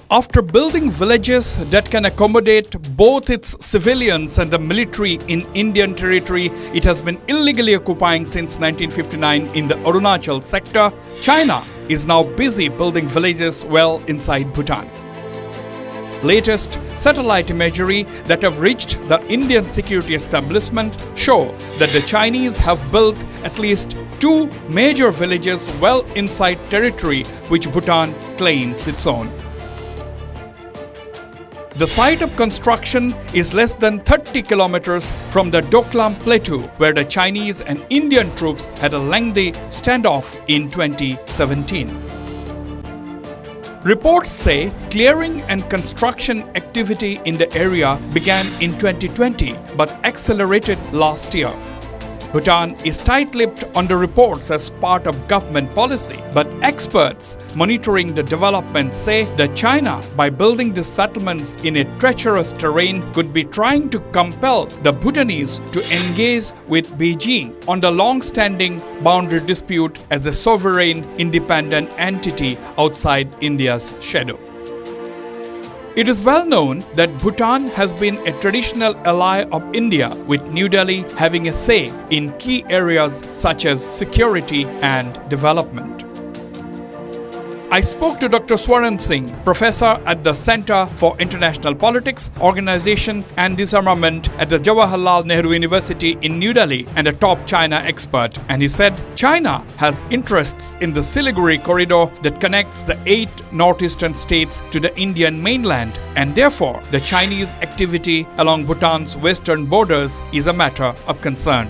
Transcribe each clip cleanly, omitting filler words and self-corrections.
After building villages that can accommodate both its civilians and the military in Indian territory it has been illegally occupying since 1959 in the Arunachal sector, China is now busy building villages well inside Bhutan. Latest satellite imagery that have reached the Indian security establishment show that the Chinese have built at least 2 major villages well inside territory which Bhutan claims its own. The site of construction is less than 30 kilometers from the Doklam Plateau, where the Chinese and Indian troops had a lengthy standoff in 2017. Reports say clearing and construction activity in the area began in 2020 but accelerated last year. Bhutan is tight-lipped on the reports as part of government policy, but experts monitoring the development say that China, by building these settlements in a treacherous terrain, could be trying to compel the Bhutanese to engage with Beijing on the long-standing boundary dispute as a sovereign, independent entity outside India's shadow. It is well known that Bhutan has been a traditional ally of India, with New Delhi having a say in key areas such as security and development. I spoke to Dr. Swaran Singh, professor at the Center for International Politics, Organization and Disarmament at the Jawaharlal Nehru University in New Delhi and a top China expert. And he said China has interests in the Siliguri corridor that connects the 8 northeastern states to the Indian mainland, and therefore the Chinese activity along Bhutan's western borders is a matter of concern.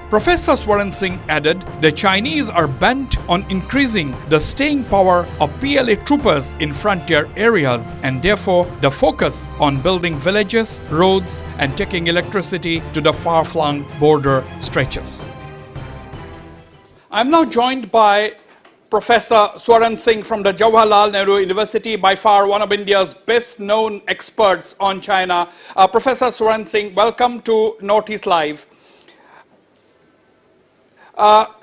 Professor Swaran Singh added the Chinese are bent on increasing the staying power of PLA troopers in frontier areas, and therefore the focus on building villages, roads and taking electricity to the far-flung border stretches. I'm now joined by Professor Swaran Singh from the Jawaharlal Nehru University, by far one of India's best-known experts on China. Professor Swaran Singh, welcome to Northeast Live.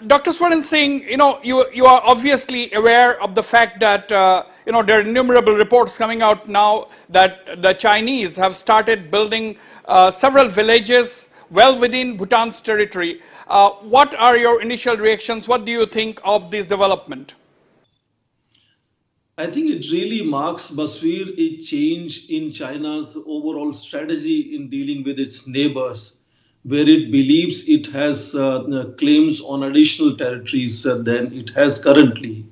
Dr. Swaran Singh, you are obviously aware of the fact that there are innumerable reports coming out now that the Chinese have started building several villages well within Bhutan's territory. What are your initial reactions? What do you think of this development? I think it really marks, Basveer, a change in China's overall strategy in dealing with its neighbors, where it believes it has claims on additional territories than it has currently.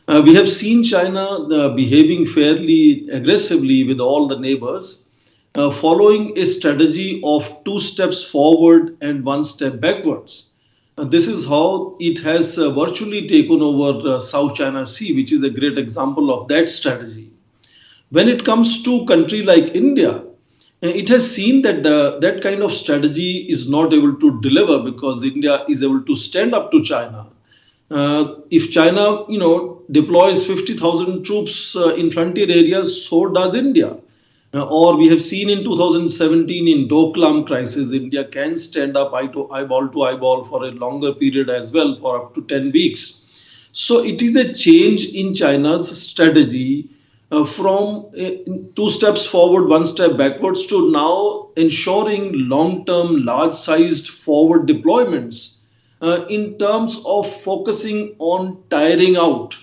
We have seen China behaving fairly aggressively with all the neighbors, following a strategy of 2 steps forward and 1 step backwards. This is how it has virtually taken over South China Sea, which is a great example of that strategy. When it comes to a country like India, it has seen that that kind of strategy is not able to deliver, because India is able to stand up to China. If China, deploys 50,000 troops in frontier areas, so does India. Or we have seen in 2017 in Doklam crisis, India can stand up eyeball to eyeball for a longer period as well, for up to 10 weeks. So it is a change in China's strategy from 2 steps forward, 1 step backwards, to now ensuring long-term, large-sized forward deployments in terms of focusing on tiring out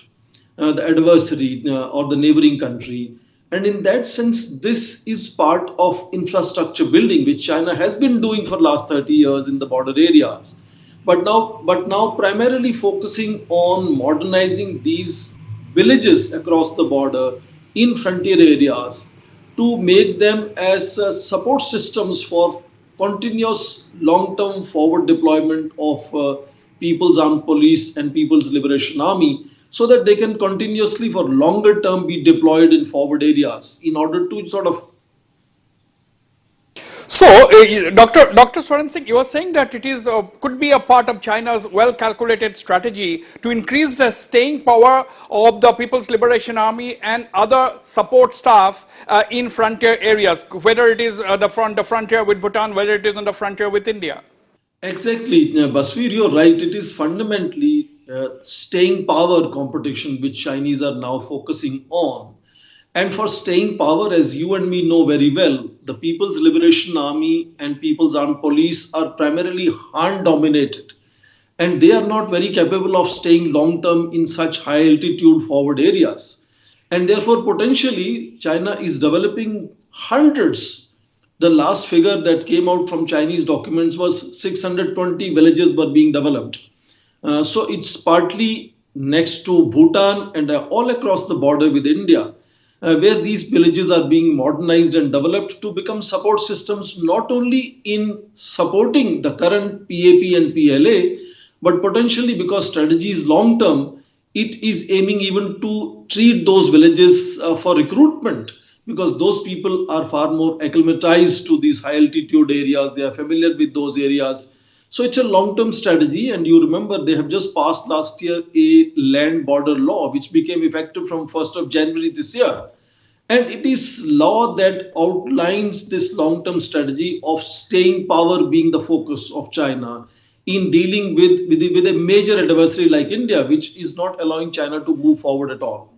the adversary or the neighboring country. And in that sense, this is part of infrastructure building, which China has been doing for the last 30 years in the border areas. But now primarily focusing on modernizing these villages across the border in frontier areas to make them as support systems for continuous long-term forward deployment of People's Armed Police and People's Liberation Army, so that they can continuously for longer term be deployed in forward areas in order to sort of. So, Dr. Swaran Singh, you are saying that it is could be a part of China's well-calculated strategy to increase the staying power of the People's Liberation Army and other support staff in frontier areas, whether it is the frontier with Bhutan, whether it is on the frontier with India. Exactly, Basveer, you're right. It is fundamentally staying power competition which Chinese are now focusing on. And for staying power, as you and me know very well, the People's Liberation Army and People's Armed Police are primarily Han dominated, and they are not very capable of staying long term in such high altitude forward areas. And therefore, potentially, China is developing hundreds. The last figure that came out from Chinese documents was 620 villages were being developed. So it's partly next to Bhutan and all across the border with India, where these villages are being modernized and developed to become support systems not only in supporting the current PAP and PLA, but potentially because strategy is long term, it is aiming even to treat those villages for recruitment because those people are far more acclimatized to these high altitude areas. They are familiar with those areas. So it's a long term strategy. And you remember they have just passed last year a land border law, which became effective from 1st of January this year. And it is law that outlines this long term strategy of staying power being the focus of China in dealing with a major adversary like India, which is not allowing China to move forward at all.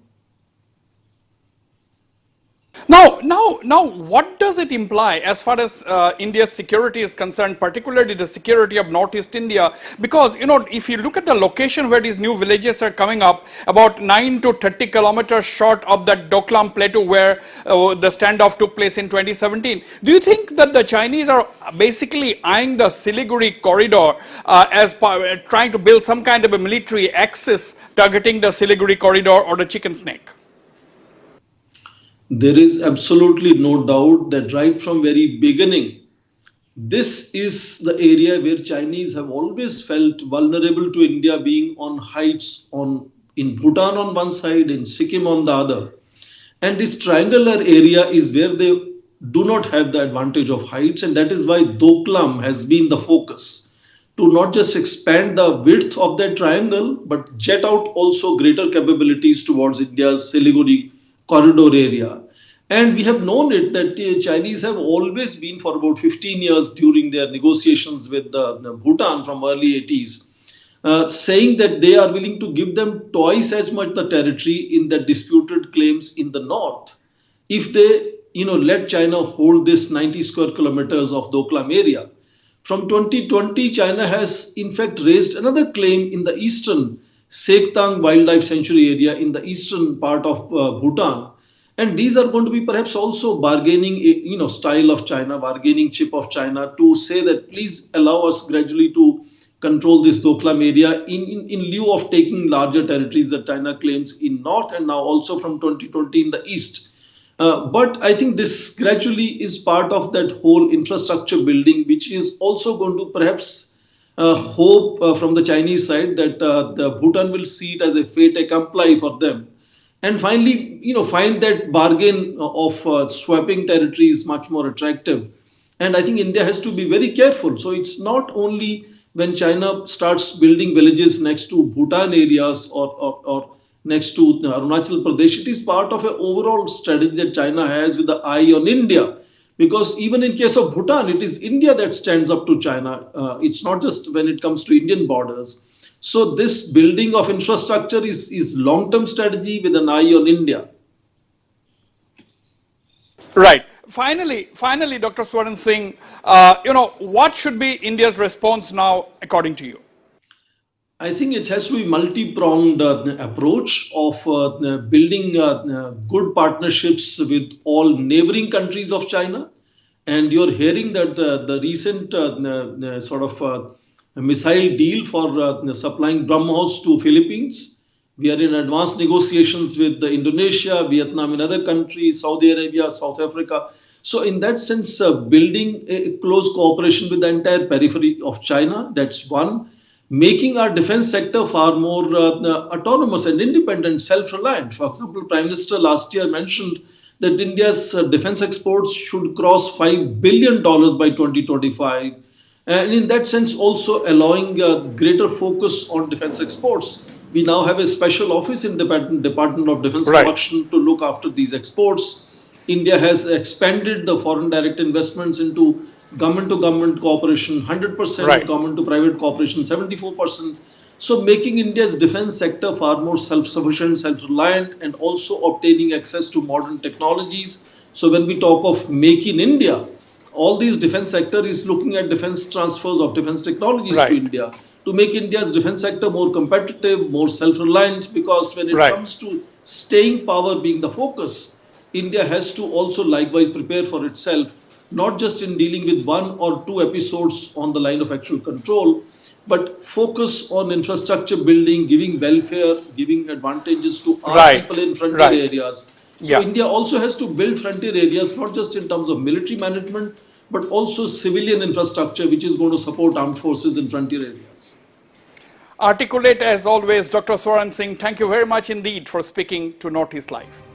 Now, what does it imply as far as India's security is concerned, particularly the security of Northeast India? Because, if you look at the location where these new villages are coming up, about 9 to 30 kilometers short of that Doklam Plateau where the standoff took place in 2017, do you think that the Chinese are basically eyeing the Siliguri corridor as trying to build some kind of a military axis targeting the Siliguri corridor or the chicken snake? There is absolutely no doubt that right from very beginning, this is the area where Chinese have always felt vulnerable to India being on heights on in Bhutan on one side, in Sikkim on the other. And this triangular area is where they do not have the advantage of heights, and that is why Doklam has been the focus to not just expand the width of that triangle, but jet out also greater capabilities towards India's Siliguri corridor area. And we have known it that the Chinese have always been for about 15 years during their negotiations with the Bhutan from early 80s, saying that they are willing to give them twice as much the territory in the disputed claims in the north if they let China hold this 90 square kilometers of Doklam area. From 2020, China has in fact raised another claim in the eastern Sektang Wildlife Sanctuary area in the eastern part of Bhutan. And these are going to be perhaps also bargaining, style of China, bargaining chip of China to say that please allow us gradually to control this Doklam area in lieu of taking larger territories that China claims in north and now also from 2020 in the east. But I think this gradually is part of that whole infrastructure building, which is also going to perhaps hope from the Chinese side that the Bhutan will see it as a fait accompli for them. And finally, find that bargain of swapping territories much more attractive. And I think India has to be very careful. So it's not only when China starts building villages next to Bhutan areas or next to Arunachal Pradesh, it is part of an overall strategy that China has with the eye on India. Because even in case of Bhutan, it is India that stands up to China. It's not just when it comes to Indian borders. So this building of infrastructure is long-term strategy with an eye on India. Right. Finally, Dr. Swaran Singh, what should be India's response now, according to you? I think it has to be multi-pronged approach of building good partnerships with all neighboring countries of China. And you're hearing that the recent missile deal for supplying BrahMos to Philippines. We are in advanced negotiations with Indonesia, Vietnam, and other countries, Saudi Arabia, South Africa. So in that sense, building a close cooperation with the entire periphery of China, that's one. Making our defense sector far more autonomous and independent, self-reliant. For example, Prime Minister last year mentioned that India's defense exports should cross $5 billion by 2025. And in that sense, also allowing greater focus on defense exports. We now have a special office in the Department of Defense Production to look after these exports. India has expanded the foreign direct investments into government to government cooperation, 100% government to private cooperation, 74%. So making India's defense sector far more self-sufficient, self-reliant, and also obtaining access to modern technologies. So when we talk of Make in India, all these defense sector is looking at defense transfers of defense technologies to Right. India to make India's defense sector more competitive, more self-reliant, because when it Right. comes to staying power being the focus, India has to also likewise prepare for itself, not just in dealing with one or two episodes on the line of actual control, but focus on infrastructure building, giving welfare, giving advantages to our Right. people in frontier Right. areas. So Yeah. India also has to build frontier areas, not just in terms of military management, but also civilian infrastructure, which is going to support armed forces in frontier areas. Articulate as always, Dr. Swaran Singh. Thank you very much indeed for speaking to Northeast Live.